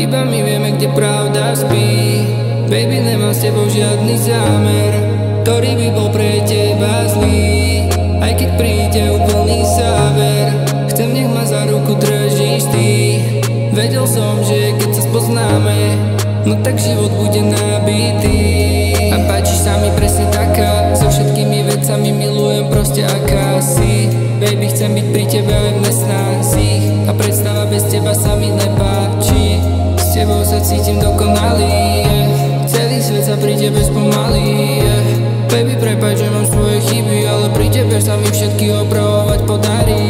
Iba my vieme, kde pravda spí. Baby, nemám s tebou žiadny zámer, ktorý by bol pre teba zlý. Aj keď príde úplný záver, chcem, nech ma za ruku držíš ty. Vedel som, že keď sa spoznáme, no tak život bude nabitý. A páčiš sa mi presne taká, so všetkými vecami milujem proste aká si. Baby, chcem byť pri tebe aj v nesnázích, a predstava bez teba sa mi nepáči. S tebou sa cítim dokonalý, celý svet sa pri tebe spomalí. Baby, prepáč, že mám svoje chyby, ale pri tebe sa mi všetky opravovať podarí.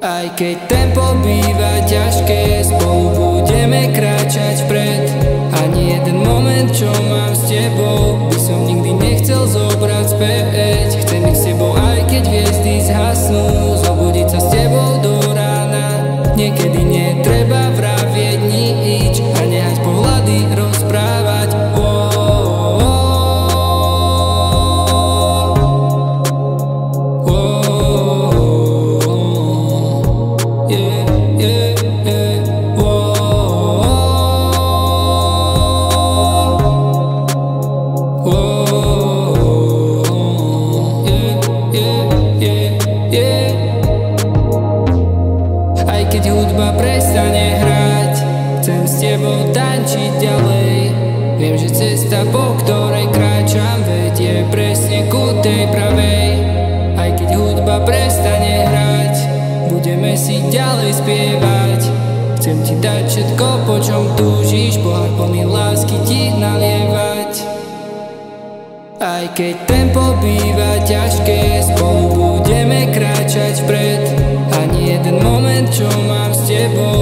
Aj keď tempo býva ťažké, spolu budeme kráčať vpred. Ani jeden moment, čo mám s tebou, by som nikdy nechcel zobrať späť. Chcem ísť s tebou, aj keď hviezdy zhasnú, zobudiť sa s tebou do rána. Niekedy netreba vravieť nič a nehať pohľady rozprávať. Aj keď hudba prestane hrať, chcem s tebou tančiť ďalej. Viem, že cesta, po ktorej kráčam, vedie presne ku tej pravej. Aj keď hudba prestane hrať, budeme si ďalej spievať. Chcem ti dať všetko, po čom túžiš, pohár plný lásky ti nalievať. Aj keď tempo býva ťažké, spolu budeme kráčať vpred. Ani jeden moment, čo mám s tebou,